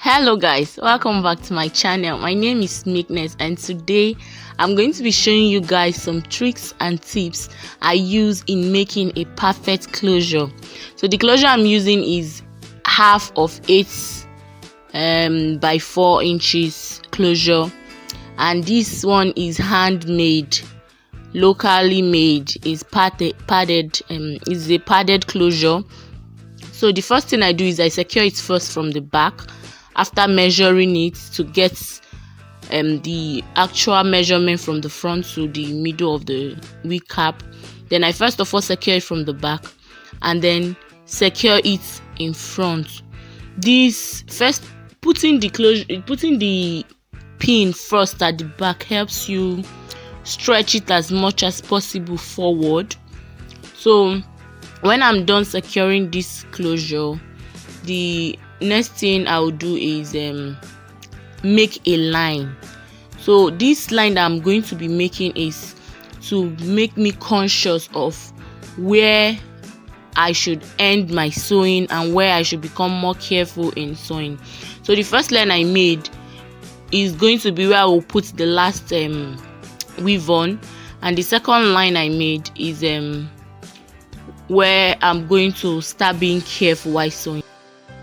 Hello guys, welcome back to my channel. My name is MEKNEX and today I'm going to be showing you guys some tricks and tips I use in making a perfect closure. So the closure I'm using is half of 8 by 4 inches closure, and this one is handmade, locally made, is padded is a padded closure. So the first thing I do is I secure it first from the back after measuring it to get the actual measurement from the front to the middle of the wig cap. Then I first of all secure it from the back and then secure it in front. This first putting the pin first at the back helps you stretch it as much as possible forward. So when I'm done securing this closure, the next thing I'll do is make a line. So this line that I'm going to be making is to make me conscious of where I should end my sewing and where I should become more careful in sewing. So the first line I made is going to be where I will put the last weave on, and the second line I made is where I'm going to start being careful while sewing.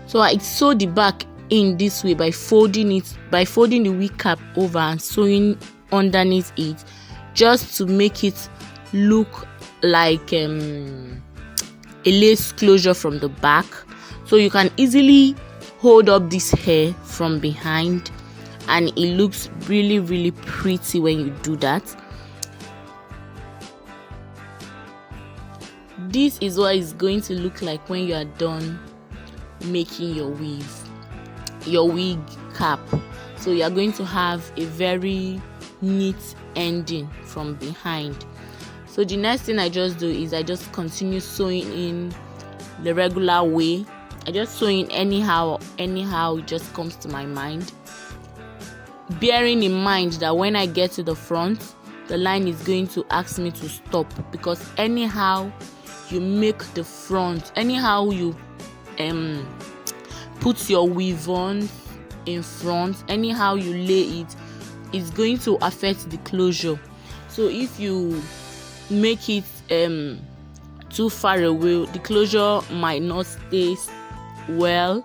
So I sew the back in this way by folding the wig cap over and sewing underneath it, just to make it look like a lace closure from the back. So you can easily hold up this hair from behind and it looks really pretty when you do that. This is what it's going to look like when you are done making your wig cap. So you are going to have a very neat ending from behind. So the next thing I just do is I just continue sewing in the regular way. I just sew in anyhow it just comes to my mind, bearing in mind that when I get to the front, the line is going to ask me to stop, because anyhow you make the front, anyhow you put your weave on in front, anyhow you lay it, it's going to affect the closure. So if you make it too far away, the closure might not stay well.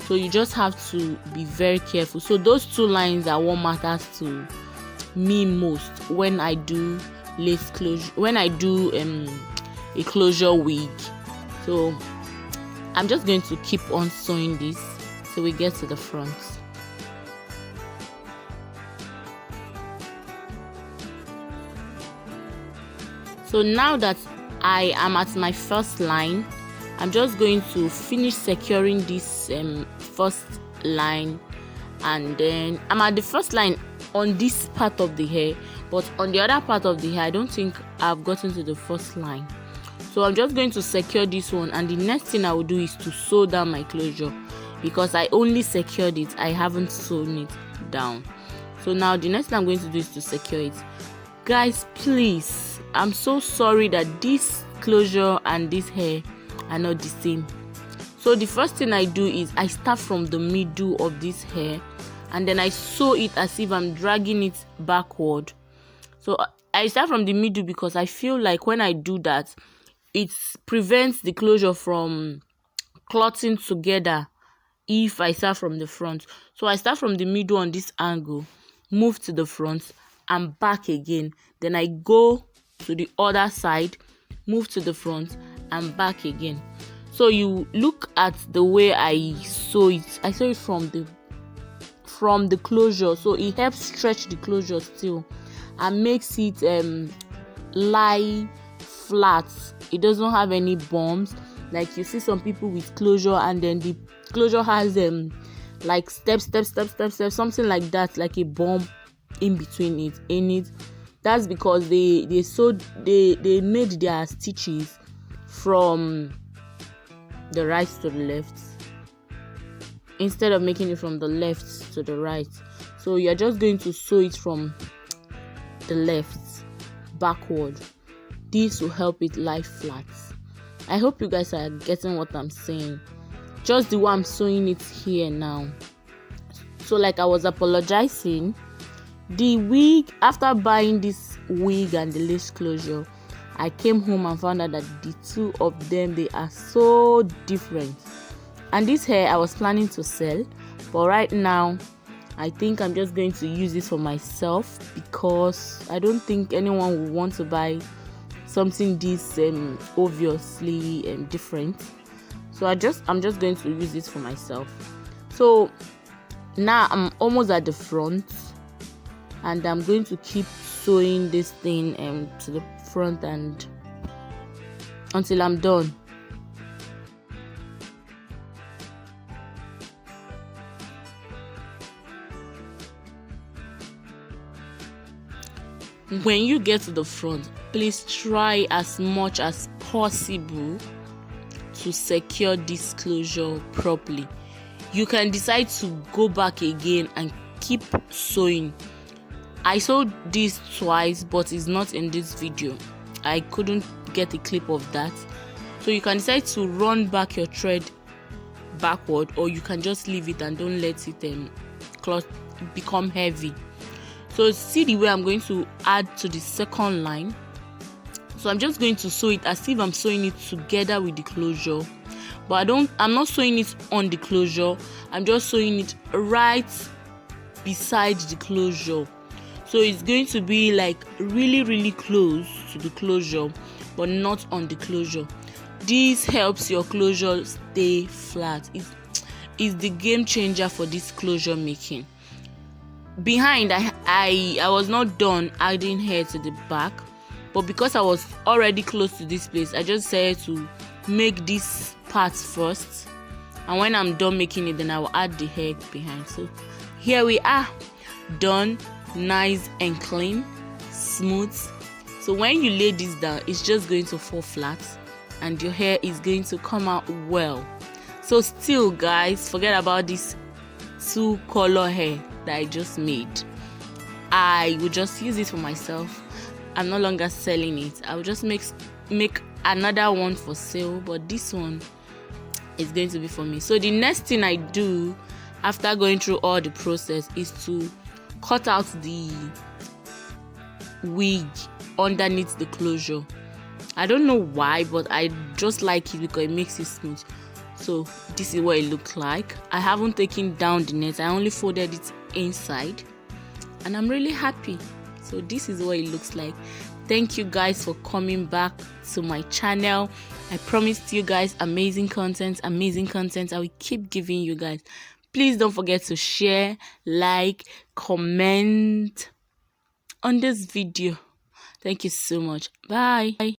So you just have to be very careful. So those two lines are what matters to me most when I do lace closure, when I do a closure wig. So I'm just going to keep on sewing this till we get to the front. So now that I am at my first line, I'm just going to finish securing this first line, and then I'm at the first line on this part of the hair, but on the other part of the hair I don't think I've gotten to the first line. So I'm just going to secure this one, and the next thing I will do is to sew down my closure, because I only secured it, I haven't sewn it down. So now the next thing I'm going to do is to secure it. Guys, please, I'm so sorry that this closure and this hair are not the same. So the first thing I do is I start from the middle of this hair and then I sew it as if I'm dragging it backward. So I start from the middle because I feel like when I do that, it prevents the closure from clotting together if I start from the front. So I start from the middle on this angle, move to the front and back again. Then I go to the other side, move to the front and back again. So you look at the way I sew it. I sew it from the closure, so it helps stretch the closure still and makes it lie flat. It doesn't have any bumps like you see some people with closure, and then the closure has like step, something like that, like a bump in between it. That's because they made their stitches from the right to the left instead of making it from the left to the right. So you're just going to sew it from the left backward. This will help it lie flat. I hope you guys are getting what I'm saying. Just the way I'm sewing it here now. So like I was apologizing, the wig, after buying this wig and the lace closure, I came home and found out that the two of them, they are so different. And this hair I was planning to sell, but right now I think I'm just going to use this for myself, because I don't think anyone will want to buy something this obviously different. So I'm just going to use this for myself. So now I'm almost at the front, and I'm going to keep sewing this thing to the front and until I'm done. When you get to the front, please try as much as possible to secure this closure properly. You can decide to go back again and keep sewing. I sewed this twice, but it's not in this video. I couldn't get a clip of that. So you can decide to run back your thread backward, or you can just leave it and don't let it cloth become heavy. So see the way I'm going to add to the second line. So I'm just going to sew it as if I'm sewing it together with the closure, but I'm not sewing it on the closure. I'm just sewing it right beside the closure. So it's going to be like really close to the closure, but not on the closure. This helps your closure stay flat. It's the game changer for this closure making. Behind, I was not done adding hair to the back, but because I was already close to this place, I just said to make this part first, and when I'm done making it, then I will add the hair behind. So here we are, done, nice and clean, smooth. So when you lay this down, it's just going to fall flat and your hair is going to come out well. So still guys, forget about this 2-color hair that I just made. I will just use it for myself. I'm no longer selling it. I will just make another one for sale, but this one is going to be for me. So the next thing I do after going through all the process is to cut out the wig underneath the closure. I don't know why, but I just like it because it makes it smooth. So this is what it looks like. I haven't taken down the net, I only folded it inside, and I'm really happy. So this is what it looks like. Thank you guys for coming back to my channel. I promised you guys amazing content. I will keep giving you guys. Please don't forget to share, like, comment on this video. Thank you so much. Bye.